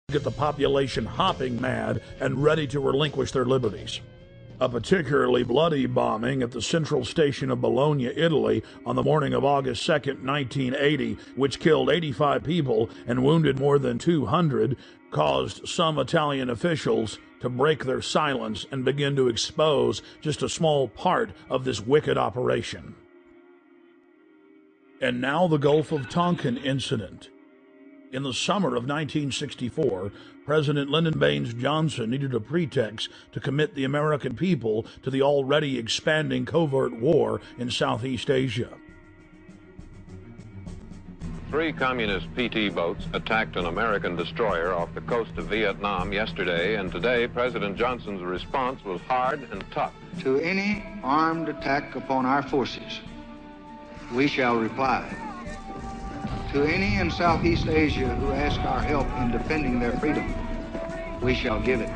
get the population hopping mad and ready to relinquish their liberties. A particularly bloody bombing at the central station of Bologna, Italy, on the morning of August 2, 1980, which killed 85 people and wounded more than 200, caused some Italian officials to break their silence and begin to expose just a small part of this wicked operation. And now the Gulf of Tonkin incident. In the summer of 1964, President Lyndon Baines Johnson needed a pretext to commit the American people to the already expanding covert war in Southeast Asia. 3 communist PT boats attacked an American destroyer off the coast of Vietnam yesterday, and today President Johnson's response was hard and tough. To any armed attack upon our forces, we shall reply. To any in Southeast Asia who ask our help in defending their freedom, we shall give it.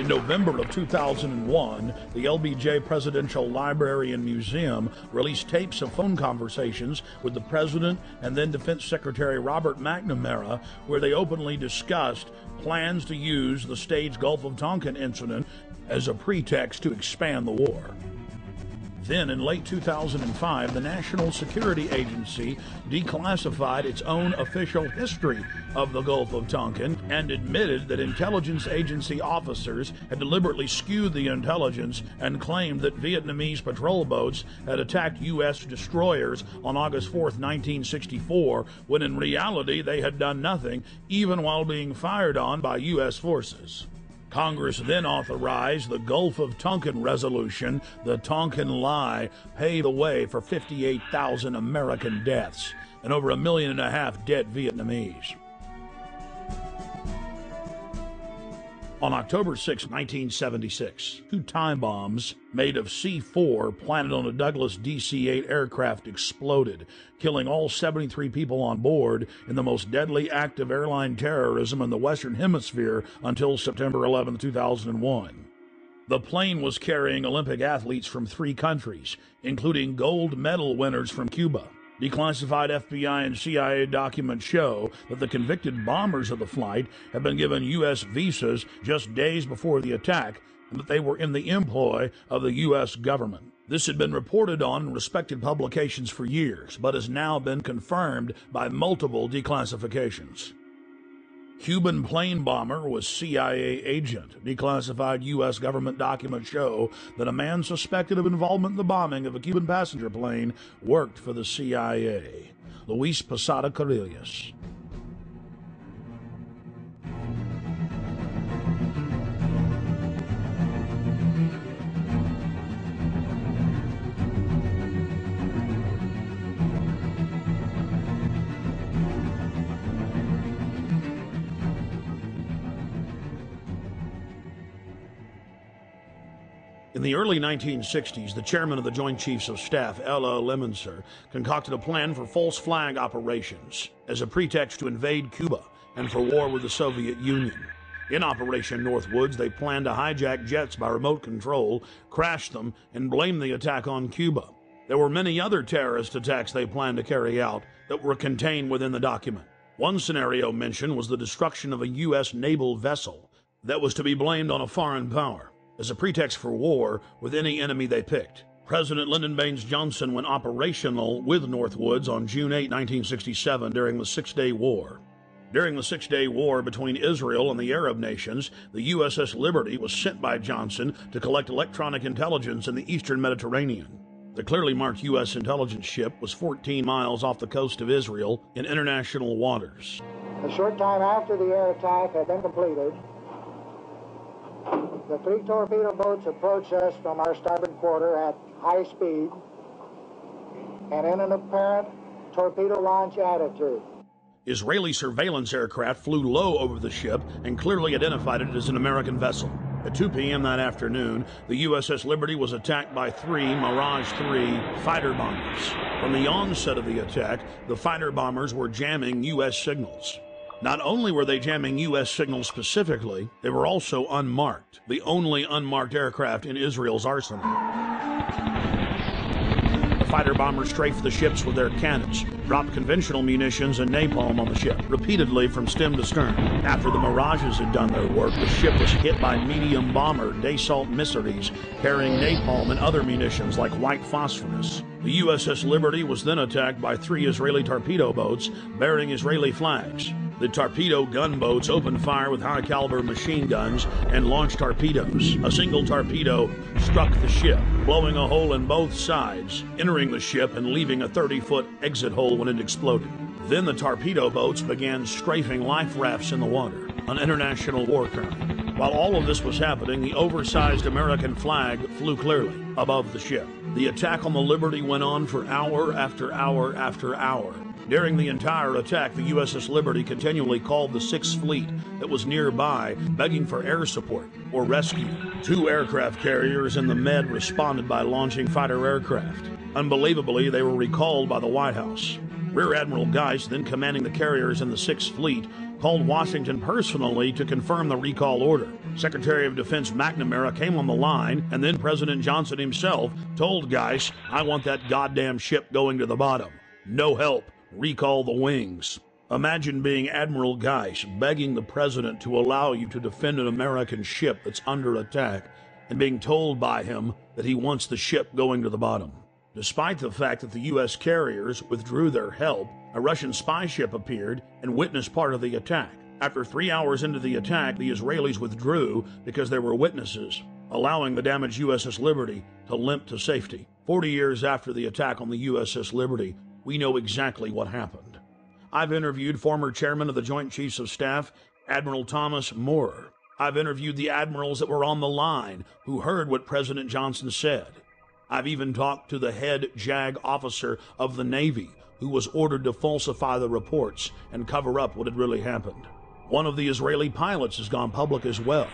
In November of 2001, the LBJ Presidential Library and Museum released tapes of phone conversations with the President and then Defense Secretary Robert McNamara, where they openly discussed plans to use the staged Gulf of Tonkin incident as a pretext to expand the war. Then, in late 2005, the National Security Agency declassified its own official history of the Gulf of Tonkin and admitted that intelligence agency officers had deliberately skewed the intelligence and claimed that Vietnamese patrol boats had attacked U.S. destroyers on August 4, 1964, when in reality they had done nothing, even while being fired on by U.S. forces. Congress then authorized the Gulf of Tonkin Resolution. The Tonkin Lie paved the way for 58,000 American deaths and over 1.5 million dead Vietnamese. On October 6, 1976, 2 time bombs made of C-4 planted on a Douglas DC-8 aircraft exploded, killing all 73 people on board in the most deadly act of airline terrorism in the Western Hemisphere until September 11, 2001. The plane was carrying Olympic athletes from 3 countries, including gold medal winners from Cuba. Declassified FBI and CIA documents show that the convicted bombers of the flight had been given U.S. visas just days before the attack, and that they were in the employ of the U.S. government. This had been reported on in respected publications for years, but has now been confirmed by multiple declassifications. Cuban plane bomber was CIA agent. Declassified U.S. government documents show that a man suspected of involvement in the bombing of a Cuban passenger plane worked for the CIA. Luis Posada Carrillas. In the early 1960s, the chairman of the Joint Chiefs of Staff, Ella Lemonser, concocted a plan for false flag operations as a pretext to invade Cuba and for war with the Soviet Union. In Operation Northwoods, they planned to hijack jets by remote control, crash them, and blame the attack on Cuba. There were many other terrorist attacks they planned to carry out that were contained within the document. One scenario mentioned was the destruction of a U.S. naval vessel that was to be blamed on a foreign power, as a pretext for war with any enemy they picked. President Lyndon Baines Johnson went operational with Northwoods on June 8, 1967, during the Six-Day War. During the Six-Day War between Israel and the Arab nations, the USS Liberty was sent by Johnson to collect electronic intelligence in the eastern Mediterranean. The clearly marked U.S. intelligence ship was 14 miles off the coast of Israel in international waters. A short time after the air attack had been completed, the 3 torpedo boats approached us from our starboard quarter at high speed and in an apparent torpedo launch attitude. Israeli surveillance aircraft flew low over the ship and clearly identified it as an American vessel. At 2 p.m. that afternoon, the USS Liberty was attacked by 3 Mirage 3 fighter bombers. From the onset of the attack, the fighter bombers were jamming U.S. signals. Not only were they jamming U.S. signals specifically, they were also unmarked, the only unmarked aircraft in Israel's arsenal. fighter bombers strafed the ships with their cannons, dropped conventional munitions and napalm on the ship, repeatedly from stem to stern. After the Mirages had done their work, the ship was hit by medium bomber Dassault missiles carrying napalm and other munitions like white phosphorus. The USS Liberty was then attacked by 3 Israeli torpedo boats bearing Israeli flags. The torpedo gunboats opened fire with high-caliber machine guns and launched torpedoes. A single torpedo struck the ship, blowing a hole in both sides, entering the ship and leaving a 30-foot exit hole when it exploded. Then the torpedo boats began strafing life rafts in the water, an international war crime. While all of this was happening, the oversized American flag flew clearly above the ship. The attack on the Liberty went on for hour after hour after hour. During the entire attack, the USS Liberty continually called the Sixth Fleet that was nearby, begging for air support or rescue. 2 aircraft carriers in the Med responded by launching fighter aircraft. Unbelievably, they were recalled by the White House. Rear Admiral Geist, then commanding the carriers in the Sixth Fleet, called Washington personally to confirm the recall order. Secretary of Defense McNamara came on the line, and then President Johnson himself told Geist, "I want that goddamn ship going to the bottom. No help. Recall the wings." Imagine being Admiral Geist begging the president to allow you to defend an American ship that's under attack and being told by him that he wants the ship going to the bottom. Despite the fact that the U.S. carriers withdrew their help, a Russian spy ship appeared and witnessed part of the attack. After 3 hours into the attack, the Israelis withdrew because there were witnesses, allowing the damaged USS Liberty to limp to safety. 40 years after the attack on the USS Liberty, we know exactly what happened. I've interviewed former chairman of the Joint Chiefs of Staff, Admiral Thomas Moore. I've interviewed the admirals that were on the line who heard what President Johnson said. I've even talked to the head JAG officer of the Navy who was ordered to falsify the reports and cover up what had really happened. One of the Israeli pilots has gone public as well,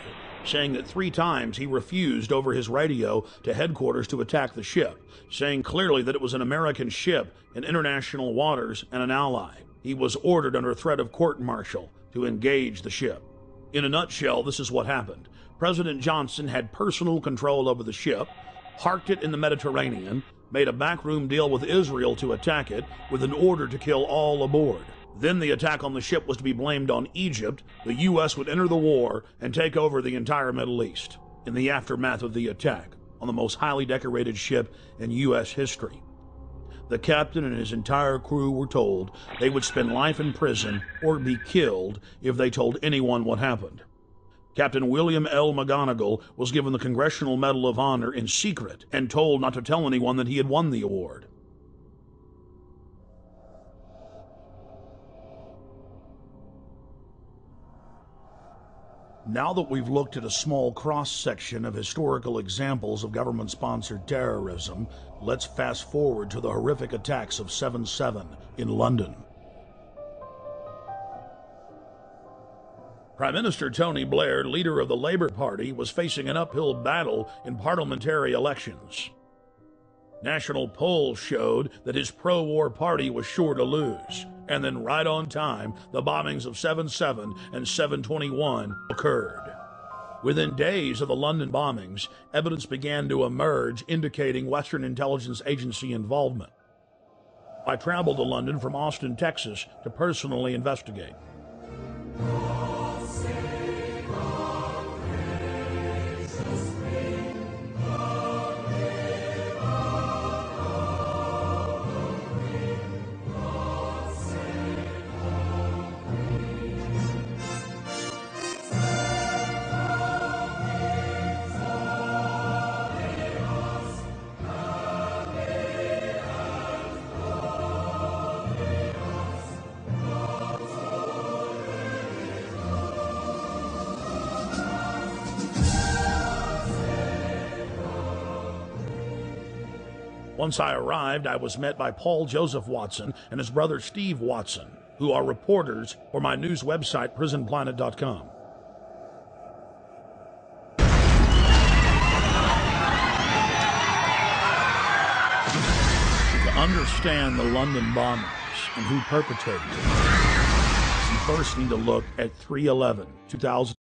saying that 3 times he refused over his radio to headquarters to attack the ship, saying clearly that it was an American ship in international waters and an ally. He was ordered under threat of court-martial to engage the ship. In a nutshell, this is what happened. President Johnson had personal control over the ship, parked it in the Mediterranean, made a backroom deal with Israel to attack it with an order to kill all aboard. Then the attack on the ship was to be blamed on Egypt. The U.S. would enter the war and take over the entire Middle East in the aftermath of the attack on the most highly decorated ship in U.S. history. The captain and his entire crew were told they would spend life in prison or be killed if they told anyone what happened. Captain William L. McGonigal was given the Congressional Medal of Honor in secret and told not to tell anyone that he had won the award. Now that we've looked at a small cross-section of historical examples of government-sponsored terrorism, let's fast forward to the horrific attacks of 7/7 in London. Prime Minister Tony Blair, leader of the Labour Party, was facing an uphill battle in parliamentary elections. National polls showed that his pro-war party was sure to lose. And then right on time, the bombings of 7/7 and 7/21 occurred. Within days of the London bombings, evidence began to emerge indicating Western intelligence agency involvement. I traveled to London from Austin, Texas, to personally investigate. Once I arrived, I was met by Paul Joseph Watson and his brother Steve Watson, who are reporters for my news website, prisonplanet.com. To understand the London bombings and who perpetrated them, you first need to look at 3/11/2000.